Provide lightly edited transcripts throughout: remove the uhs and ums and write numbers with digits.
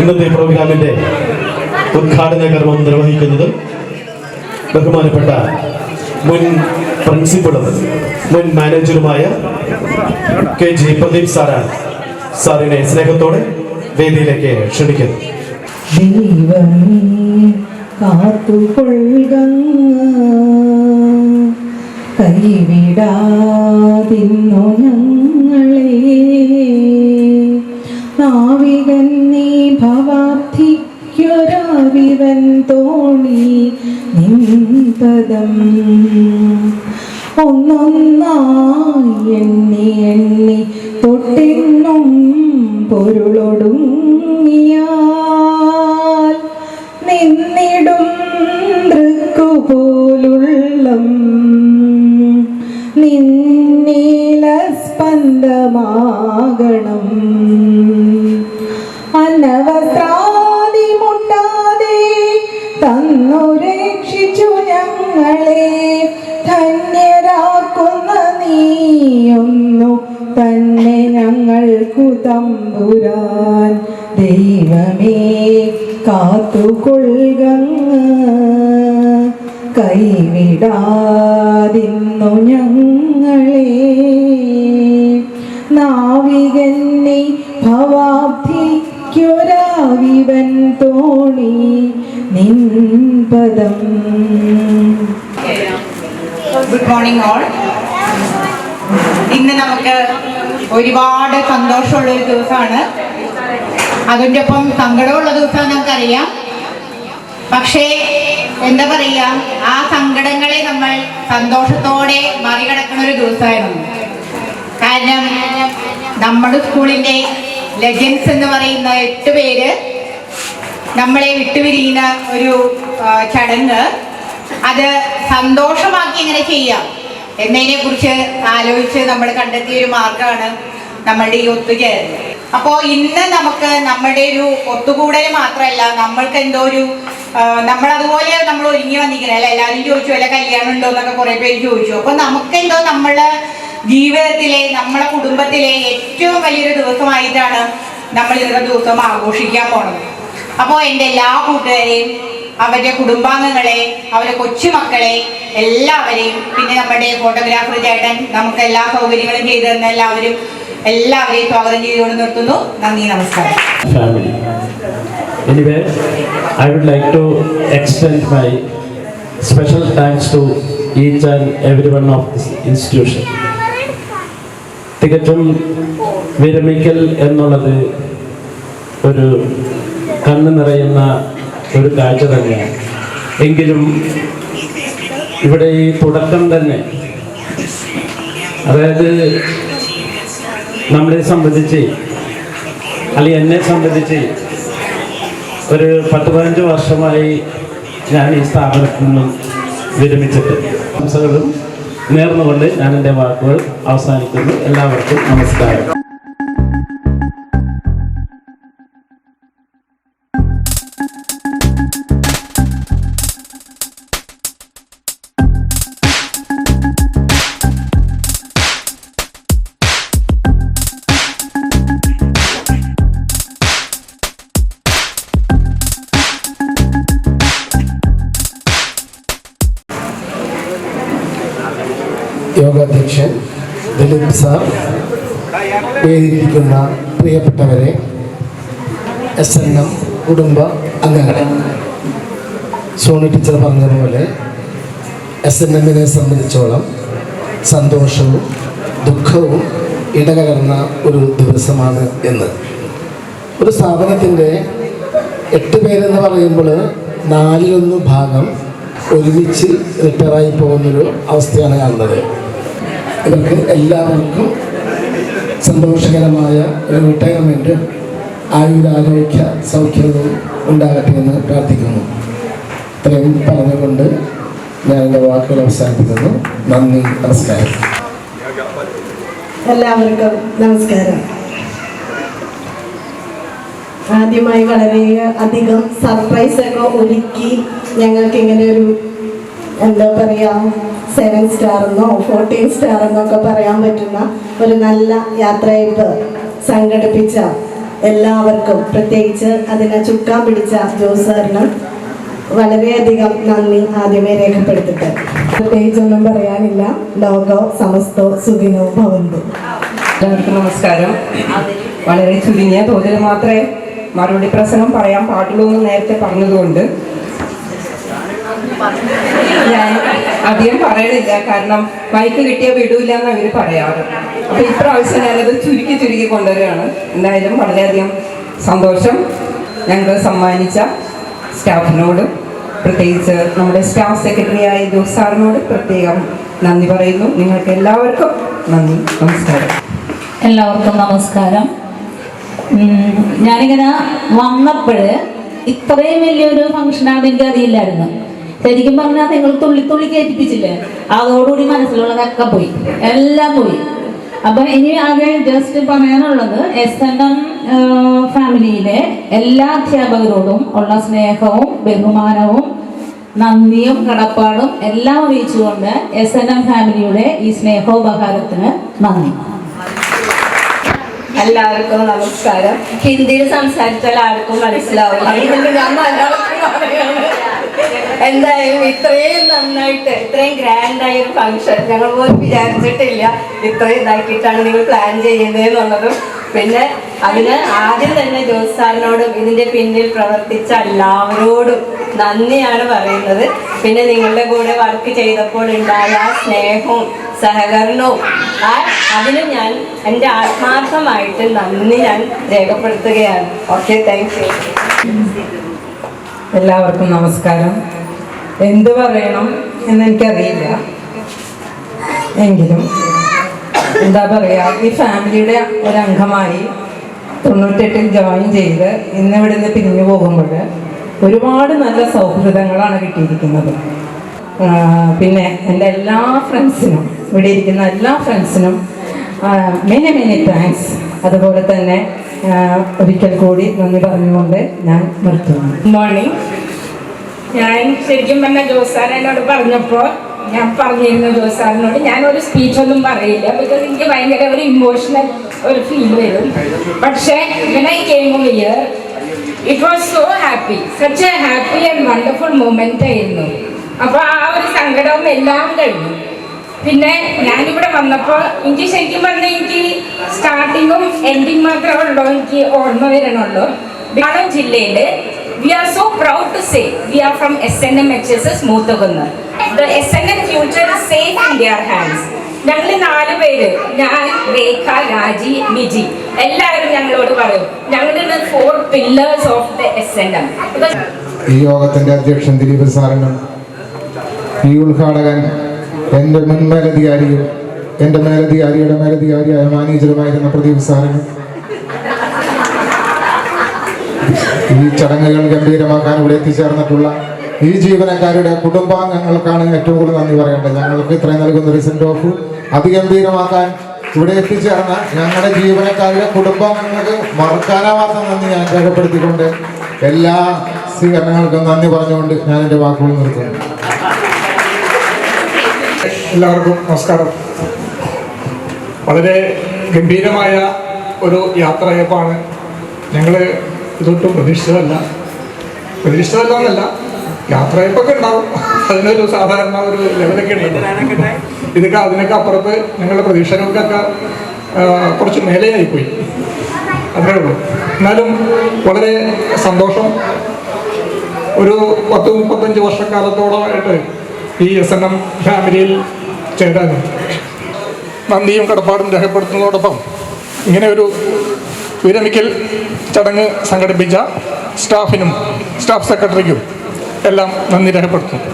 ഇന്നത്തെ പ്രോഗ്രാമിന്റെ ഉദ്ഘാടന കർമ്മം നിർവഹിക്കുന്നത് ബഹുമാനപ്പെട്ട മുൻ പ്രിൻസിപ്പളും മുൻ മാനേജറുമായ KG പ്രദീപ് സാറാണ്. സാറിനെ സ്നേഹത്തോടെ വേദിയിലേക്ക് ക്ഷണിക്കുന്നു. ദൈവമേ കാത്തുകൊള്ളുക, കൈവിടാതിന്നു ഞങ്ങളെ. നാവികൻ നീ ഭവാബ്ധിക്കൊരാവിവൻ തോണി നിൻപദം ഒന്നൊന്നായി എണ്ണി എണ്ണി തൊട്ടെന്നും പൊരുളൊടുങ്ങിയാൽ നിന്നിടും ദൃക്കുപോലുള്ളം നിന്നീലസ്പന്ദമാകണം. അനവസ്ത്രാദി മുട്ടാതെ തന്നു രക്ഷിച്ചു ഞങ്ങളെ. ധന്യരാക്കുന്ന നീയൊന്നു തന്നെ ഞങ്ങൾക്കു തമ്പുരാൻ. ദൈവമേ കാത്തുകൊള്ളുക, കൈവിടാതിന്നു ഞങ്ങളെ. നാവികന്നെ ഭവാബ്ധിക്കൊരാവിവൻ തോണി നിൻപദം. Good morning all. ഇന്ന് നമുക്ക് ഒരുപാട് സന്തോഷമുള്ളൊരു ദിവസമാണ്. അതിൻ്റെ ഒപ്പം സങ്കടമുള്ള ദിവസം നമുക്കറിയാം. പക്ഷേ എന്താ പറയുക, ആ സങ്കടങ്ങളെ നമ്മൾ സന്തോഷത്തോടെ മറികടക്കുന്ന ഒരു ദിവസമായിരുന്നു. കാരണം നമ്മുടെ സ്കൂളിൻ്റെ ലെജൻസ് എന്ന് പറയുന്ന 8 പേര് നമ്മളെ വിട്ടുപിരിയുന്ന ഒരു ചടങ്ങ്, അത് സന്തോഷമാക്കി എങ്ങനെ ചെയ്യാം എന്നതിനെ കുറിച്ച് ആലോചിച്ച് നമ്മൾ കണ്ടെത്തിയ ഒരു മാർഗമാണ് നമ്മളുടെ ഈ ഒത്തുചേരൽ. അപ്പോൾ ഇന്ന് നമുക്ക് നമ്മുടെ ഒരു ഒത്തുകൂടൽ മാത്രമല്ല, നമ്മൾക്ക് എന്തോ ഒരു നമ്മളതുപോലെ നമ്മൾ ഒരുങ്ങി വന്നിരിക്കണം. അല്ല, എല്ലാവരും ചോദിച്ചു അല്ല കല്യാണം ഉണ്ടോ എന്നൊക്കെ കുറേ പേര് ചോദിച്ചു. അപ്പോൾ നമുക്കെന്തോ നമ്മളെ ജീവിതത്തിലെ നമ്മളെ കുടുംബത്തിലെ ഏറ്റവും വലിയൊരു ദിവസമായിട്ടാണ് നമ്മൾ ഇന്നത്തെ ദിവസം ആഘോഷിക്കാൻ പോണത്. അപ്പോൾ എൻ്റെ എല്ലാ കൂട്ടുകാരെയും, അവരുടെ കുടുംബാംഗങ്ങളെ, അവരുടെ കൊച്ചുമക്കളെ എല്ലാവരെയും, പിന്നെ നമ്മുടെ ഫോട്ടോഗ്രാഫർ ചേട്ടൻ നമുക്ക് എല്ലാ സൗകര്യങ്ങളും ചെയ്തു തന്ന എല്ലാവരെയും സ്വാഗതം ചെയ്തുകൊണ്ട് നിർത്തുന്നു. നന്ദി, നമസ്കാരം. Anyway, I would like to extend my special thanks to each and every one of this institution. തികച്ചും വിരമിക്കൽ എന്നുള്ളത് ഒരു കണ്ണ് നിറയുന്ന ഒരു കാഴ്ച തന്നെയാണ്. എങ്കിലും ഇവിടെ ഈ തുടക്കം തന്നെ, അതായത് നമ്മളെ സംബന്ധിച്ച് അല്ലെങ്കിൽ എന്നെ സംബന്ധിച്ച് ഒരു 10-15 വർഷമായി ഞാൻ ഈ സ്ഥാപനത്തിൽ നിന്നും വിരമിച്ചിട്ട് ആശംസകളും നേർന്നുകൊണ്ട് ഞാൻ എൻ്റെ വാക്കുകൾ അവസാനിക്കുന്നു. എല്ലാവർക്കും നമസ്കാരം. യോഗാധ്യക്ഷൻ ദിലീപ് സാർ, വേദിയിരിക്കുന്ന പ്രിയപ്പെട്ടവരെ, SNM കുടുംബ അംഗങ്ങളെ, സോണി ടീച്ചർ പറഞ്ഞതുപോലെ SNMനെ സംബന്ധിച്ചോളം സന്തോഷവും ദുഃഖവും ഇടകലർന്ന ഒരു ദിവസമാണ് എന്ന്. ഒരു സ്ഥാപനത്തിൻ്റെ 8 പേരെന്ന് പറയുമ്പോൾ 4/1 ഭാഗം ഒരുമിച്ച് റിട്ടയറായി പോകുന്നൊരു അവസ്ഥയാണ് കാണുന്നത്. ഇവർക്ക് എല്ലാവർക്കും സന്തോഷകരമായ ഒരു റിട്ടയർമെൻറ്റ്, ആയുരാരോഗ്യ സൗഖ്യവും ഉണ്ടാകട്ടെ എന്ന് പ്രാർത്ഥിക്കുന്നു. ഇത്രയും പറഞ്ഞുകൊണ്ട് ഞാൻ എൻ്റെ വാക്കുകൾ അവസാനിപ്പിക്കുന്നു. നന്ദി, നമസ്കാരം. എല്ലാവർക്കും നമസ്കാരം. ആദ്യമായി വളരെ അധികം സർപ്രൈസൊക്കെ ഒരുക്കി ഞങ്ങൾക്ക് ഇങ്ങനെ ഒരു എന്താ പറയുക 7 സ്റ്റാറെന്നോ 14 സ്റ്റാറെന്നൊക്കെ പറയാൻ പറ്റുന്ന ഒരു നല്ല യാത്രയയപ്പ് സംഘടിപ്പിച്ച എല്ലാവർക്കും, പ്രത്യേകിച്ച് അതിനെ ചുക്കാൻ പിടിച്ച ജോസ് സാറിനും വളരെയധികം നന്ദി ആദ്യമേ രേഖപ്പെടുത്തിട്ട്. പ്രത്യേകിച്ചൊന്നും പറയാനില്ല. ലോകോ സമസ്തോ സുഖിനോ ഭവന്തു. എല്ലാവർക്കും നമസ്കാരം. വളരെ ചുരുങ്ങിയ തോതിൽ മാത്രമേ മറുപടി പ്രസംഗം പറയാൻ പാടുള്ളൂ എന്ന് നേരത്തെ പറഞ്ഞതുകൊണ്ട് ഞാൻ അധികം പറയണില്ല. കാരണം മൈക്ക് കിട്ടിയ വിടൂല എന്ന് അവർ പറയാറ്. അപ്പോൾ ഇപ്രാവശ്യം ഞാനത് ചുരുക്കി കൊണ്ടുവരികയാണ്. എന്തായാലും വളരെയധികം സന്തോഷം. ഞങ്ങൾ സമ്മാനിച്ച സ്റ്റാഫിനോടും പ്രത്യേകിച്ച് നമ്മുടെ സ്റ്റാഫ് സെക്രട്ടറിയായ ജോസ് സാറിനോട് പ്രത്യേകം നന്ദി പറയുന്നു. നിങ്ങൾക്ക് എല്ലാവർക്കും നന്ദി. നമസ്കാരം. എല്ലാവർക്കും നമസ്കാരം. ഞാനിങ്ങനെ വന്നപ്പോൾ ഇത്രയും വലിയൊരു ഫംഗ്ഷനാണെന്ന് എനിക്ക് അറിയില്ലായിരുന്നു. ശരിക്കും പറഞ്ഞാൽ നിങ്ങൾ തുള്ളി കയറ്റിപ്പിച്ചില്ലേ, അതോടുകൂടി മനസ്സിലുള്ളതൊക്കെ പോയി, എല്ലാം പോയി. അപ്പം ഇനി ആകെ ജസ്റ്റ് പറയാനുള്ളത് SNM ഫാമിലിയിലെ എല്ലാ അധ്യാപകരോടും ഉള്ള സ്നേഹവും ബഹുമാനവും നന്ദിയും കടപ്പാടും എല്ലാം അറിയിച്ചുകൊണ്ട് SNM ഫാമിലിയുടെ ഈ സ്നേഹോപഹാരത്തിന് നന്ദി. എല്ലാവർക്കും നമസ്കാരം. ഹിന്ദിയിൽ സംസാരിച്ചാൽ ആർക്കും മനസ്സിലാവില്ല. ഞാൻ മലയാളത്തിൽ പറയുകയാണ്. എന്തായാലും ഇത്രയും നന്നായിട്ട്, ഇത്രയും ഗ്രാൻഡായ ഒരു ഫംഗ്ഷൻ ഞങ്ങൾ പോലും വിചാരിച്ചിട്ടില്ല. ഇത്രയും ഇതാക്കിയിട്ടാണ് നിങ്ങൾ പ്ലാൻ ചെയ്യുന്നതെന്നുള്ളതും പിന്നെ അതിന് ആദ്യം തന്നെ ജോസ് സാറിനോടും ഇതിൻ്റെ പിന്നിൽ പ്രവർത്തിച്ച എല്ലാവരോടും നന്ദിയാണ് പറയുന്നത്. പിന്നെ നിങ്ങളുടെ കൂടെ വർക്ക് ചെയ്തപ്പോൾ ഉണ്ടായ ആ സ്നേഹവും സഹകരണവും അതിന് ഞാൻ എൻ്റെ ആത്മാർത്ഥമായിട്ട് നന്ദി ഞാൻ രേഖപ്പെടുത്തുകയാണ്. Okay, thank you. എല്ലാവർക്കും നമസ്കാരം. എന്ത് പറയണം എന്നെനിക്കറിയില്ല. എങ്കിലും എന്താ പറയുക, ഈ ഫാമിലിയുടെ ഒരംഗമായി 98-ൽ ജോയിൻ ചെയ്ത് ഇന്നിവിടെ നിന്ന് പിരിഞ്ഞു പോകുമ്പോൾ ഒരുപാട് നല്ല സൗഹൃദങ്ങളാണ് കിട്ടിയിരിക്കുന്നത്. പിന്നെ എൻ്റെ എല്ലാ ഫ്രണ്ട്സിനും, ഇവിടെ ഇരിക്കുന്ന എല്ലാ ഫ്രണ്ട്സിനും മെനി താങ്ക്സ്. അതുപോലെ തന്നെ ഒരിക്കൽ കൂടി നന്ദി പറഞ്ഞുകൊണ്ട് ഞാൻ നിർത്തുന്നു. Good morning. ഞാൻ ശരിക്കും പറഞ്ഞാൽ ജോസ് സാർ എന്നോട് പറഞ്ഞപ്പോൾ ഞാൻ പറഞ്ഞിരുന്നു ജോസ് സാറിനോട് ഞാനൊരു സ്പീച്ചൊന്നും പറയില്ല, ബിക്കോസ് എനിക്ക് ഭയങ്കര ഒരു ഇമോഷണൽ ഒരു ഫീൽ വരും. പക്ഷേ when I came over here, it was so happy, such a happy and wonderful moment ആയിരുന്നു. അപ്പോൾ ആ ഒരു സങ്കടവും എല്ലാം കഴിഞ്ഞു. പിന്നെ ഞാനിവിടെ വന്നപ്പോൾ എനിക്ക് ശരിക്കും പറഞ്ഞാൽ എനിക്ക് സ്റ്റാർട്ടിങ്ങും എൻഡിങ് മാത്രമേ ഉള്ളൂ എനിക്ക് ഓർമ്മ വരണുള്ളൂ. മലപ്പുറം ജില്ലയിൽ we are so proud to say we are from SNM HSS മൂത്തകുന്ന്. The SNM future is safe in their hands. ഞങ്ങൾ 4 പേര്, ഞാൻ, രേഖ, രാജി, മിജി, എല്ലാവരും ഞങ്ങളോട് പറയും ഞങ്ങളുടെ 4 pillars of the SNM. ഈ യോഗത്തിന്റെ അധ്യക്ഷൻ ദിലീപ് സാറിനും ഈ ഉദ്ഘാടകൻ എൻ്റെ മുൻ മേലധികാരിയും എൻ്റെ മേലധികാരിയുടെ മേലധികാരിയായ മാനേജറുമായിരുന്ന പ്രദീപ് സാറിനും ഈ ചടങ്ങുകൾ ഗംഭീരമാക്കാൻ ഇവിടെ എത്തിച്ചേർന്നിട്ടുള്ള ഈ ജീവനക്കാരുടെ കുടുംബാംഗങ്ങൾക്കാണ് ഏറ്റവും കൂടുതൽ നന്ദി പറയേണ്ടത്. ഞങ്ങൾക്ക് ഇത്രയും നൽകുന്ന ഒരു സെൻഡ് ഓഫ് അതിഗംഭീരമാക്കാൻ ഇവിടെ എത്തിച്ചേർന്ന ഞങ്ങളുടെ ജീവനക്കാരുടെ കുടുംബാംഗങ്ങൾക്ക് മറക്കാനാവാത്ത നന്ദി ഞാൻ രേഖപ്പെടുത്തിക്കൊണ്ട് എല്ലാ സ്വീകരണങ്ങൾക്കും നന്ദി പറഞ്ഞുകൊണ്ട് ഞാൻ എൻ്റെ വാക്കുകൾ നിർത്തുന്നു. എല്ലാവർക്കും നമസ്കാരം. വളരെ ഗംഭീരമായ ഒരു യാത്രയപ്പാണ്. ഞങ്ങൾ ഇതൊട്ടും പ്രതീക്ഷിച്ചതല്ല എന്നല്ല, യാത്രയപ്പൊക്കെ ഉണ്ടാവും, അതിനൊരു സാധാരണ ഒരു ലെവലൊക്കെ ഉണ്ട്. ഇതൊക്കെ അതിനൊക്കെ അപ്പുറത്ത് ഞങ്ങളുടെ പ്രതീക്ഷകൾക്കൊക്കെ കുറച്ച് മേലെയായിപ്പോയി, അത്രേ ഉള്ളൂ. എന്നാലും വളരെ സന്തോഷം. ഒരു 10-35 വർഷക്കാലത്തോളമായിട്ട് ഈ SNM ഫാമിലിയിൽ ചേരാനും നന്ദിയും കടപ്പാടും രേഖപ്പെടുത്തുന്നതോടൊപ്പം ഇങ്ങനെ ഒരു വിരമിക്കൽ ചടങ്ങ് സംഘടിപ്പിച്ച സ്റ്റാഫിനും സ്റ്റാഫ് സെക്രട്ടറിക്കും എല്ലാം നന്ദി രേഖപ്പെടുത്തുന്നു.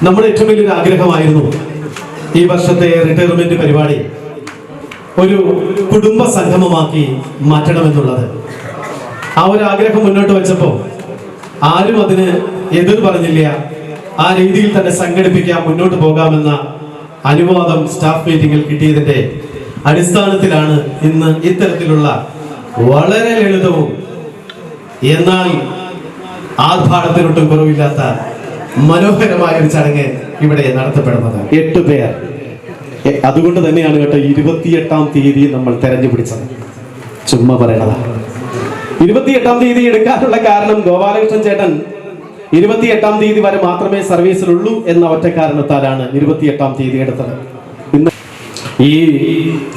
നമ്മുടെ ഏറ്റവും വലിയൊരു ആഗ്രഹമായിരുന്നു ഈ വർഷത്തെ റിട്ടയർമെന്റ് പരിപാടി ഒരു കുടുംബ സംഗമമാക്കി മാറ്റണമെന്നുള്ളത്. ആ ഒരു ആഗ്രഹം മുന്നോട്ട് വെച്ചപ്പോൾ ആരും അതിന് എതിർ പറഞ്ഞില്ല. ആ രീതിയിൽ തന്നെ സംഘടിപ്പിക്കാം, മുന്നോട്ട് പോകാമെന്ന അനുവാദം സ്റ്റാഫ് മീറ്റിംഗിൽ കിട്ടിയതിന്റെ അടിസ്ഥാനത്തിലാണ് ഇന്ന് ഇത്തരത്തിലുള്ള വളരെ ലളിതവും എന്നാൽ ആർഭാടത്തിനൊട്ടും കുറവില്ലാത്ത മനോഹരമായ ഒരു ചടങ്ങ് ഇവിടെ നടത്തപ്പെടുന്നത്. 8 പേർ. അതുകൊണ്ട് തന്നെയാണ് കേട്ടോ 28-ാം തീയതി നമ്മൾ തെരഞ്ഞുപിടിച്ചത്. ചുമ്മാ പറയണതാ. 28-ാം തീയതി എടുക്കാനുള്ള കാരണം ഗോപാലകൃഷ്ണൻ ചേട്ടൻ 28-ാം തീയതി വരെ മാത്രമേ സർവീസിലുള്ളൂ എന്ന ഒറ്റ കാരണത്താലാണ് 28-ാം തീയതി എടുത്തത്. ഇന്ന് ഈ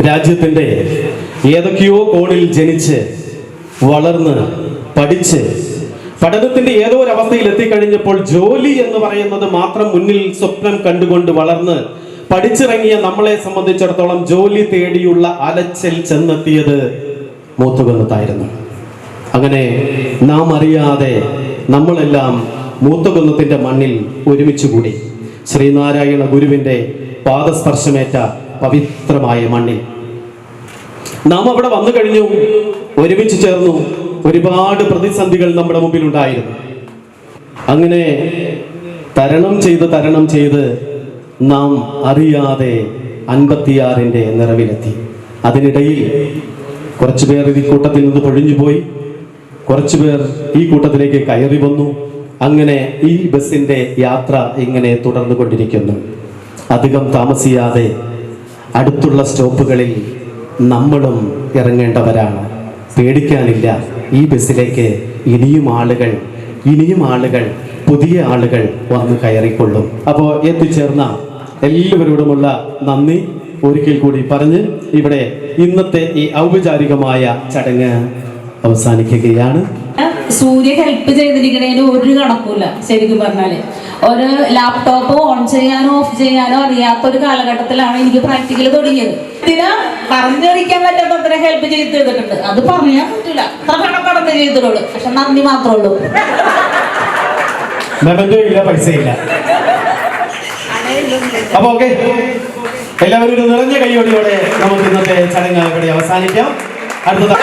രാജ്യത്തിന്റെ ഏതൊക്കെയോ കോണിൽ ജനിച്ച് വളർന്ന് പഠിച്ച് പഠനത്തിന്റെ ഏതോ ഒരു അവസ്ഥയിൽ എത്തിക്കഴിഞ്ഞപ്പോൾ ജോലി എന്ന് പറയുന്നത് മാത്രം മുന്നിൽ സ്വപ്നം കണ്ടുകൊണ്ട് വളർന്ന് പഠിച്ചിറങ്ങിയ നമ്മളെ സംബന്ധിച്ചിടത്തോളം ജോലി തേടിയുള്ള അലച്ചിൽ ചെന്നെത്തിയത് മൂത്തുകുന്നത്തായിരുന്നു. അങ്ങനെ നാം അറിയാതെ നമ്മളെല്ലാം മൂത്തുകുന്നത്തിന്റെ മണ്ണിൽ ഒരുമിച്ച് കൂടി. ശ്രീനാരായണ ഗുരുവിന്റെ പാദസ്പർശമേറ്റ പവിത്രമായ മണ്ണിൽ നാം അവിടെ വന്നു കഴിഞ്ഞു, ഒരുമിച്ച് ചേർന്നു. ഒരുപാട് പ്രതിസന്ധികൾ നമ്മുടെ മുമ്പിൽ ഉണ്ടായിരുന്നു. അങ്ങനെ തരണം ചെയ്ത് നാം അറിയാതെ 56-ന്റെ നിറവിലെത്തി. അതിനിടയിൽ കുറച്ചുപേർ ഈ കൂട്ടത്തിൽ നിന്ന് പൊഴിഞ്ഞുപോയി, കുറച്ചുപേർ ഈ കൂട്ടത്തിലേക്ക് കയറി വന്നു. അങ്ങനെ ഈ ബസിന്റെ യാത്ര ഇങ്ങനെ തുടർന്നു കൊണ്ടിരിക്കുന്നു. അധികം താമസിയാതെ അടുത്തുള്ള സ്റ്റോപ്പുകളിൽ നമ്മളും ഇറങ്ങേണ്ടവരാണ്. പേടിക്കാനില്ല. ഈ ബസ്സിലേക്ക് ഇനിയും ആളുകൾ പുതിയ ആളുകൾ വന്ന് കയറിക്കൊള്ളും. അപ്പോൾ എത്തിച്ചേർന്ന എല്ലാവരോടുമുള്ള നന്ദി ഒരിക്കൽ കൂടി പറഞ്ഞ് ഇവിടെ ഇന്നത്തെ ഈ ഔപചാരികമായ ചടങ്ങ് അവസാനിക്കുകയാണ്. സൂര്യ ഹെൽപ്പ് ചെയ്തിരിക്കണേന് ഒരു കണക്കുമില്ല. ശരിക്കും പറഞ്ഞാല് ഒരു ലാപ്ടോപ്പ് ഓൺ ചെയ്യാനോ ഓഫ് ചെയ്യാനോ അറിയാത്തൊരു കാലഘട്ടത്തിലാണ് എനിക്ക് പ്രാക്ടിക്കൽ തുടങ്ങിയത്. ഇതിന് പറഞ്ഞറിയിക്കാൻ പറ്റാത്തത്ര ഹെൽപ്പ് ചെയ്തിട്ടുണ്ട്. അത് പറയാൻ പറ്റില്ല, അത്ര കടന്ന് ചെയ്തിട്ടുള്ളൂ. പക്ഷെ നന്ദി മാത്രമേ ഉള്ളൂ. പൈസ ഇല്ല. അപ്പൊ ഓക്കെ, എല്ലാവരും ഒരു നിറഞ്ഞ കൈയോടെയോടെ നമുക്ക് ഇന്നത്തെ ചടങ്ങ് ഇവിടെ അവസാനിക്കാം. അടുത്തത്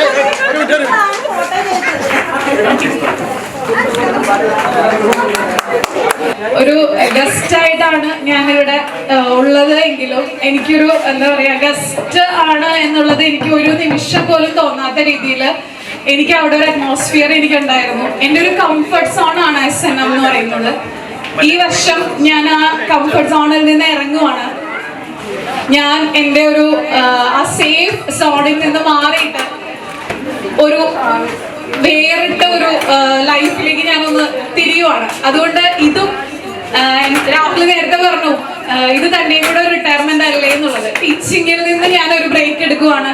ഒരു ഗസ്റ്റ് ആയിട്ടാണ് ഞാനിവിടെ ഉള്ളത് എങ്കിലും എനിക്കൊരു എന്താ പറയാ ഗസ്റ്റ് ആണ് എന്നുള്ളത് എനിക്ക് ഒരു നിമിഷം പോലും തോന്നാത്ത രീതിയിൽ എനിക്ക് അവിടെ ഒരു അറ്റ്മോസ്ഫിയർ എനിക്ക് ഉണ്ടായിരുന്നു. എൻ്റെ ഒരു കംഫർട്ട് സോൺ ആണ് SNM എന്ന് പറയുന്നത്. ഈ വർഷം ഞാൻ ആ കംഫർട്ട് സോണിൽ നിന്ന് ഇറങ്ങുവാണ്. ഞാൻ എൻ്റെ ഒരു ആ സേഫ് സോണിൽ നിന്ന് മാറിയിട്ട് ഒരു വേറിട്ട ഒരു ലൈഫിലേക്ക് ഞാനൊന്ന് തിരിയുവാണ്. അതുകൊണ്ട് ഇതും രാഹുൽ നേരത്തെ പറഞ്ഞു ഇത് തന്നെയും കൂടെ ഒരു റിട്ടയർമെന്റ് അല്ലേ എന്നുള്ളത്. ടീച്ചിങ്ങിൽ നിന്ന് ഞാൻ ഒരു ബ്രേക്ക് എടുക്കുവാണ്.